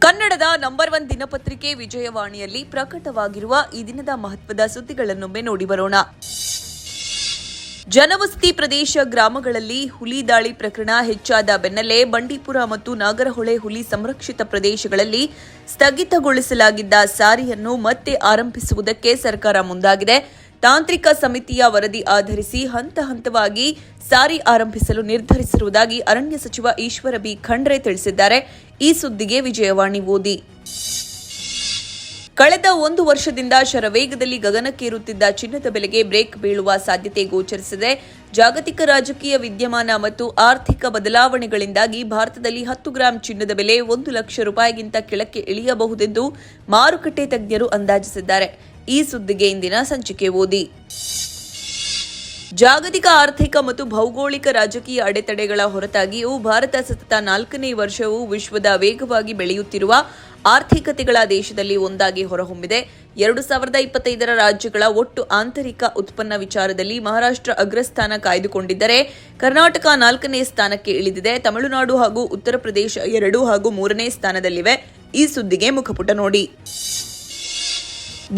ಕನ್ನಡದ ನಂಬರ್ 1 ದಿನಪತ್ರಿಕೆ ವಿಜಯವಾಣಿಯಲ್ಲಿ ಪ್ರಕಟವಾಗಿರುವ ಈ ದಿನದ ಮಹತ್ವದ ಸುದ್ದಿಗಳನ್ನೊಮ್ಮೆ ನೋಡಿ ಬರೋಣ. ಜನವಸತಿ ಪ್ರದೇಶ ಗ್ರಾಮಗಳಲ್ಲಿ ಹುಲಿ ದಾಳಿ ಪ್ರಕರಣ ಹೆಚ್ಚಾದ ಬೆನ್ನಲ್ಲೇ ಬಂಡೀಪುರ ಮತ್ತು ನಾಗರಹೊಳೆ ಹುಲಿ ಸಂರಕ್ಷಿತ ಪ್ರದೇಶಗಳಲ್ಲಿ ಸ್ಥಗಿತಗೊಳಿಸಲಾಗಿದ್ದ ಸಾರಿಯನ್ನು ಮತ್ತೆ ಆರಂಭಿಸುವುದಕ್ಕೆ ಸರ್ಕಾರ ಮುಂದಾಗಿದೆ. ತಾಂತ್ರಿಕ ಸಮಿತಿಯ ವರದಿ ಆಧರಿಸಿ ಹಂತ ಹಂತವಾಗಿ ಸಾರಿ ಆರಂಭಿಸಲು ನಿರ್ಧರಿಸಿರುವುದಾಗಿ ಅರಣ್ಯ ಸಚಿವ ಈಶ್ವರ ಬಿ ಖಂಡ್ರೆ ತಿಳಿಸಿದ್ದಾರೆ. ಈ ಸುದ್ದಿಗೆ ವಿಜಯವಾಣಿ ಓದಿ. ಕಳೆದ 1 ವರ್ಷದಿಂದ ಶರವೇಗದಲ್ಲಿ ಗಗನಕ್ಕೇರುತ್ತಿದ್ದ ಚಿನ್ನದ ಬೆಲೆಗೆ ಬ್ರೇಕ್ ಬೀಳುವ ಸಾಧ್ಯತೆ ಗೋಚರಿಸಿದೆ. ಜಾಗತಿಕ ರಾಜಕೀಯ ವಿದ್ಯಮಾನ ಮತ್ತು ಆರ್ಥಿಕ ಬದಲಾವಣೆಗಳಿಂದಾಗಿ ಭಾರತದಲ್ಲಿ 10 ಗ್ರಾಂ ಚಿನ್ನದ ಬೆಲೆ 1 ಲಕ್ಷ ರೂಪಾಯಿಗಿಂತ ಕೆಳಕ್ಕೆ ಇಳಿಯಬಹುದೆಂದು ಮಾರುಕಟ್ಟೆ ತಜ್ಞರು ಅಂದಾಜಿಸಿದ್ದಾರೆ. ಈ ಸುದ್ದಿಗೆ ಇಂದಿನ ಸಂಚಿಕೆ ಓದಿ. ಜಾಗತಿಕ ಆರ್ಥಿಕ ಮತ್ತು ಭೌಗೋಳಿಕ ರಾಜಕೀಯ ಅಡೆತಡೆಗಳ ಹೊರತಾಗಿಯೂ ಭಾರತ ಸತತ 4ನೇ ವರ್ಷವೂ ವಿಶ್ವದ ವೇಗವಾಗಿ ಬೆಳೆಯುತ್ತಿರುವ ಆರ್ಥಿಕತೆಗಳ ದೇಶದಲ್ಲಿ ಒಂದಾಗಿ ಹೊರಹೊಮ್ಮಿದೆ. 2025ರ ರಾಜ್ಯಗಳ ಒಟ್ಟು ಆಂತರಿಕ ಉತ್ಪನ್ನ ವಿಚಾರದಲ್ಲಿ ಮಹಾರಾಷ್ಟ್ರ ಅಗ್ರಸ್ಥಾನ ಕಾಯ್ದುಕೊಂಡಿದ್ದರೆ ಕರ್ನಾಟಕ 4ನೇ ಸ್ಥಾನಕ್ಕೆ ಇಳಿದಿದೆ. ತಮಿಳುನಾಡು ಹಾಗೂ ಉತ್ತರ ಪ್ರದೇಶ 2 ಹಾಗೂ 3ನೇ ಸ್ಥಾನದಲ್ಲಿವೆ. ಈ ಸುದ್ದಿಗೆ ಮುಖಪುಟ ನೋಡಿ.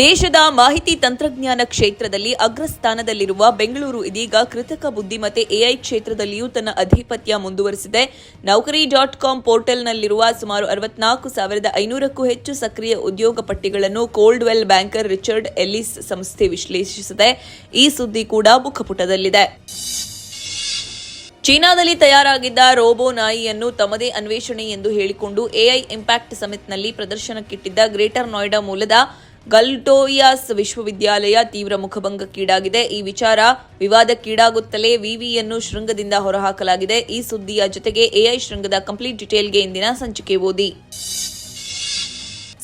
ದೇಶದ ಮಾಹಿತಿ ತಂತ್ರಜ್ಞಾನ ಕ್ಷೇತ್ರದಲ್ಲಿ ಅಗ್ರಸ್ಥಾನದಲ್ಲಿರುವ ಬೆಂಗಳೂರು ಇದೀಗ ಕೃತಕ ಬುದ್ಧಿಮತ್ತೆ ಎಐ ಕ್ಷೇತ್ರದಲ್ಲಿಯೂ ತನ್ನ ಅಧಿಪತ್ಯ ಮುಂದುವರೆಸಿದೆ. ನೌಕರಿ.com ಪೋರ್ಟಲ್ನಲ್ಲಿರುವ ಸುಮಾರು 64,500ಕ್ಕೂ ಹೆಚ್ಚು ಸಕ್ರಿಯ ಉದ್ಯೋಗ ಪಟ್ಟಿಗಳನ್ನು ಕೋಲ್ಡ್ವೆಲ್ ಬ್ಯಾಂಕರ್ ರಿಚರ್ಡ್ ಎಲ್ಲಿಸ್ ಸಂಸ್ಥೆ ವಿಶ್ಲೇಷಿಸಿದೆ. ಈ ಸುದ್ದಿ ಕೂಡ ಮುಖಪುಟದಲ್ಲಿದೆ. ಚೀನಾದಲ್ಲಿ ತಯಾರಾಗಿದ್ದ ರೋಬೋ ನಾಯಿಯನ್ನು ತಮ್ಮದೇ ಅನ್ವೇಷಣೆ ಎಂದು ಹೇಳಿಕೊಂಡು ಎಐ ಇಂಪ್ಯಾಕ್ಟ್ ಸಮಿಟ್ನಲ್ಲಿ ಪ್ರದರ್ಶನಕ್ಕಿಟ್ಟಿದ್ದ ಗ್ರೇಟರ್ ನೋಯ್ಡಾ ಮೂಲದ ಗಲ್ಟೋಯಾಸ್ ವಿಶ್ವವಿದ್ಯಾಲಯ ತೀವ್ರ ಮುಖಭಂಗಕ್ಕೀಡಾಗಿದೆ. ಈ ವಿಚಾರ ವಿವಾದಕ್ಕೀಡಾಗುತ್ತಲೇ ವಿವಿಯನ್ನು ಶೃಂಗದಿಂದ ಹೊರಹಾಕಲಾಗಿದೆ. ಈ ಸುದ್ದಿಯ ಜೊತೆಗೆ ಎಐ ಶೃಂಗದ ಕಂಪ್ಲೀಟ್ ಡೀಟೇಲ್ಗೆ ಇಂದಿನ ಸಂಚಿಕೆ ಓದಿ.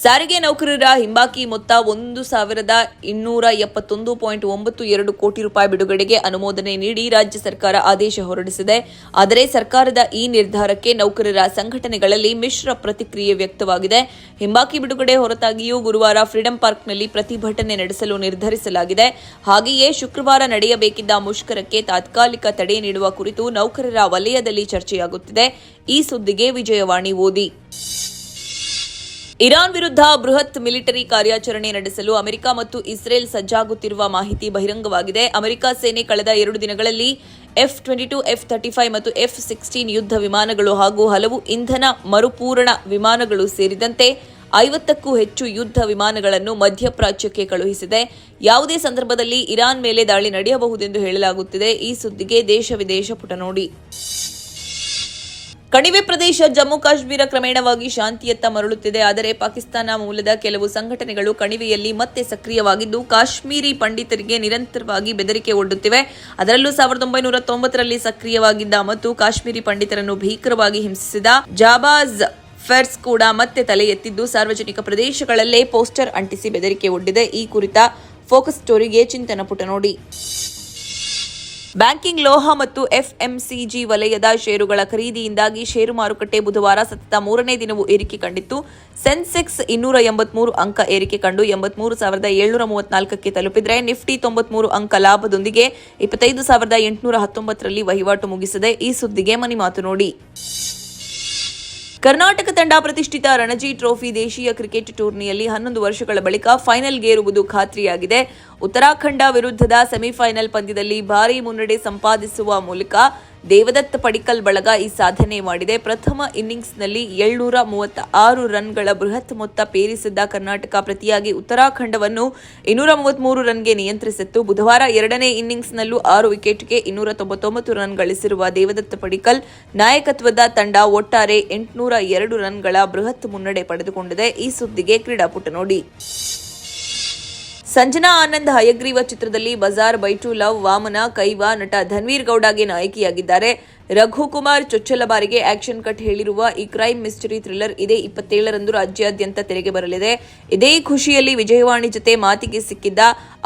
ಸಾರಿಗೆ ನೌಕರರ ಹಿಂಬಾಕಿ ಮೊತ್ತ 1,271.92 ಕೋಟಿ ರೂಪಾಯಿ ಬಿಡುಗಡೆಗೆ ಅನುಮೋದನೆ ನೀಡಿ ರಾಜ್ಯ ಸರ್ಕಾರ ಆದೇಶ ಹೊರಡಿಸಿದೆ. ಆದರೆ ಸರ್ಕಾರದ ಈ ನಿರ್ಧಾರಕ್ಕೆ ನೌಕರರ ಸಂಘಟನೆಗಳಲ್ಲಿ ಮಿಶ್ರ ಪ್ರತಿಕ್ರಿಯೆ ವ್ಯಕ್ತವಾಗಿದೆ. ಹಿಂಬಾಕಿ ಬಿಡುಗಡೆ ಹೊರತಾಗಿಯೂ ಗುರುವಾರ ಫ್ರೀಡಂ ಪಾರ್ಕ್ನಲ್ಲಿ ಪ್ರತಿಭಟನೆ ನಡೆಸಲು ನಿರ್ಧರಿಸಲಾಗಿದೆ. ಹಾಗೆಯೇ ಶುಕ್ರವಾರ ನಡೆಯಬೇಕಿದ್ದ ಮುಷ್ಕರಕ್ಕೆ ತಾತ್ಕಾಲಿಕ ತಡೆ ನೀಡುವ ಕುರಿತು ನೌಕರರ ವಲಯದಲ್ಲಿ ಚರ್ಚೆಯಾಗುತ್ತಿದೆ. ಈ ಸುದ್ದಿಗೆ ವಿಜಯವಾಣಿ ಓದಿ. ಇರಾನ್ ವಿರುದ್ಧ ಬೃಹತ್ ಮಿಲಿಟರಿ ಕಾರ್ಯಾಚರಣೆ ನಡೆಸಲು ಅಮೆರಿಕ ಮತ್ತು ಇಸ್ರೇಲ್ ಸಜ್ಜಾಗುತ್ತಿರುವ ಮಾಹಿತಿ ಬಹಿರಂಗವಾಗಿದೆ. ಅಮೆರಿಕ ಸೇನೆ ಕಳೆದ 2 ದಿನಗಳಲ್ಲಿ F-22, F-35 ಮತ್ತು F-16 ಯುದ್ಧ ವಿಮಾನಗಳು ಹಾಗೂ ಹಲವು ಇಂಧನ ಮರುಪೂರಣ ವಿಮಾನಗಳು ಸೇರಿದಂತೆ 50ಕ್ಕೂ ಹೆಚ್ಚು ಯುದ್ಧ ವಿಮಾನಗಳನ್ನು ಮಧ್ಯಪ್ರಾಚ್ಯಕ್ಕೆ ಕಳುಹಿಸಿದೆ. ಯಾವುದೇ ಸಂದರ್ಭದಲ್ಲಿ ಇರಾನ್ ಮೇಲೆ ದಾಳಿ ನಡೆಯಬಹುದೆಂದು ಹೇಳಲಾಗುತ್ತಿದೆ. ಈ ಸುದ್ದಿಗೆ ದೇಶ ವಿದೇಶ ಪುಟ ನೋಡಿ. ಕಣಿವೆ ಪ್ರದೇಶ ಜಮ್ಮು ಕಾಶ್ಮೀರ ಕ್ರಮೇಣವಾಗಿ ಶಾಂತಿಯತ್ತ ಮರಳುತ್ತಿದೆ. ಆದರೆ ಪಾಕಿಸ್ತಾನ ಮೂಲದ ಕೆಲವು ಸಂಘಟನೆಗಳು ಕಣಿವೆಯಲ್ಲಿ ಮತ್ತೆ ಸಕ್ರಿಯವಾಗಿದ್ದು ಕಾಶ್ಮೀರಿ ಪಂಡಿತರಿಗೆ ನಿರಂತರವಾಗಿ ಬೆದರಿಕೆ ಒಡ್ಡುತ್ತಿವೆ. ಅದರಲ್ಲೂ 1990ರಲ್ಲಿ ಸಕ್ರಿಯವಾಗಿದ್ದ ಮತ್ತು ಕಾಶ್ಮೀರಿ ಪಂಡಿತರನ್ನು ಭೀಕರವಾಗಿ ಹಿಂಸಿಸಿದ ಜಾಬಾಜ್ ಫೆರ್ಸ್ ಕೂಡ ಮತ್ತೆ ತಲೆ ಎತ್ತಿದ್ದು ಸಾರ್ವಜನಿಕ ಪ್ರದೇಶಗಳಲ್ಲೇ ಪೋಸ್ಟರ್ ಅಂಟಿಸಿ ಬೆದರಿಕೆ ಒಡ್ಡಿದೆ. ಈ ಕುರಿತ ಫೋಕಸ್ ಸ್ಟೋರಿಗೆ ಚಿಂತನ ಪುಟ ನೋಡಿ. ಬ್ಯಾಂಕಿಂಗ್, ಲೋಹ ಮತ್ತು ಎಫ್ಎಂಸಿಜಿ ವಲಯದ ಷೇರುಗಳ ಖರೀದಿಯಿಂದಾಗಿ ಷೇರು ಮಾರುಕಟ್ಟೆ ಬುಧವಾರ ಸತತ 3ನೇ ದಿನವೂ ಏರಿಕೆ ಕಂಡಿತ್ತು. ಸೆನ್ಸೆಕ್ಸ್ 283 ಅಂಕ ಏರಿಕೆ ಕಂಡು 83,734ಕ್ಕೆ ತಲುಪಿದರೆ ನಿಫ್ಟಿ 93 ಅಂಕ ಲಾಭದೊಂದಿಗೆ 25,819ರಲ್ಲಿ ವಹಿವಾಟು ಮುಗಿಸಿದೆ. ಈ ಸುದ್ದಿಗೆ ಮನಿ ಮಾತು ನೋಡಿ. ಕರ್ನಾಟಕ ತಂಡ ಪ್ರತಿಷ್ಠಿತ ರಣಜಿ ಟ್ರೋಫಿ ದೇಶೀಯ ಕ್ರಿಕೆಟ್ ಟೂರ್ನಿಯಲ್ಲಿ 11 ವರ್ಷಗಳ ಬಳಿಕ ಫೈನಲ್ಗೇರುವುದು ಖಾತ್ರಿಯಾಗಿದೆ. ಉತ್ತರಾಖಂಡ ವಿರುದ್ಧದ ಸೆಮಿಫೈನಲ್ ಪಂದ್ಯದಲ್ಲಿ ಭಾರೀ ಮುನ್ನಡೆ ಸಂಪಾದಿಸುವ ಮೂಲಕ ದೇವದತ್ತ ಪಡಿಕ್ಕಲ್ ಬಳಗ ಈ ಸಾಧನೆ ಮಾಡಿದೆ. ಪ್ರಥಮ ಇನ್ನಿಂಗ್ಸ್ನಲ್ಲಿ 736 ರನ್ಗಳ ಬೃಹತ್ ಮೊತ್ತ ಪೇರಿಸಿದ್ದ ಕರ್ನಾಟಕ ಪ್ರತಿಯಾಗಿ ಉತ್ತರಾಖಂಡವನ್ನು 233 ರನ್ಗೆ ನಿಯಂತ್ರಿಸಿತ್ತು. ಬುಧವಾರ 2ನೇ ಇನ್ನಿಂಗ್ಸ್ನಲ್ಲೂ 6 ವಿಕೆಟ್ಗೆ 299 ರನ್ ಗಳಿಸಿರುವ ದೇವದತ್ತ ಪಡಿಕ್ಕಲ್ ನಾಯಕತ್ವದ ತಂಡ ಒಟ್ಟಾರೆ 802 ರನ್ಗಳ ಬೃಹತ್ ಮುನ್ನಡೆ ಪಡೆದುಕೊಂಡಿದೆ. ಈ ಸುದ್ದಿಗೆ ಕ್ರೀಡಾಪುಟ ನೋಡಿ. ಸಂಜನಾ ಆನಂದ್ ಹಯಗ್ರೀವ ಚಿತ್ರದಲ್ಲಿ Bazaar, by two love, Vamana, Kaiva ನಟ ಧನ್ವೀರ್ ಗೌಡಗೆ ನಾಯಕಿಯಾಗಿದ್ದಾರೆ. ರಘುಕುಮಾರ್ ಚೊಚ್ಚಲ ಬಾರಿಗೆ ಆಕ್ಷನ್ ಕಟ್ ಹೇಳಿರುವ ಈ ಕ್ರೈಮ್ ಮಿಸ್ಟರಿ ಥ್ರಿಲ್ಲರ್ ಇದೇ 27ರಂದು ರಾಜ್ಯಾದ್ಯಂತ ತೆರೆಗೆ ಬರಲಿದೆ. ಇದೇ ಖುಷಿಯಲ್ಲಿ ವಿಜಯವಾಣಿ ಜೊತೆ ಮಾತಿಗೆ ಸಿಕ್ಕಿದ್ದ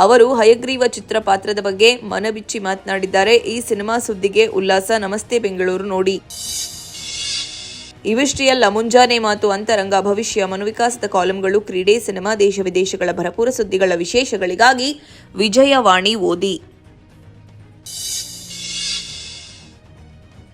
ಅವರು ಹಯಗ್ರೀವ ಚಿತ್ರ ಪಾತ್ರದ ಬಗ್ಗೆ ಮನಬಿಚ್ಚಿ ಮಾತನಾಡಿದ್ದಾರೆ. ಈ ಸಿನಿಮಾ ಸುದ್ದಿಗೆ ಉಲ್ಲಾಸ. ನಮಸ್ತೆ ಬೆಂಗಳೂರು ನೋಡಿ. ಇವಿಷ್ಟೇ ಅಲ್ಲ, ಮುಂಜಾನೆ ಮಾತು, ಅಂತರಂಗ, ಭವಿಷ್ಯ, ಮನೋವಿಕಾಸದ ಕಾಲಂಗಳು, ಕ್ರೀಡೆ, ಸಿನಿಮಾ, ದೇಶ ವಿದೇಶಗಳ ಭರಪೂರ ಸುದ್ದಿಗಳ ವಿಶೇಷಗಳಿಗಾಗಿ ವಿಜಯವಾಣಿ ಓದಿ.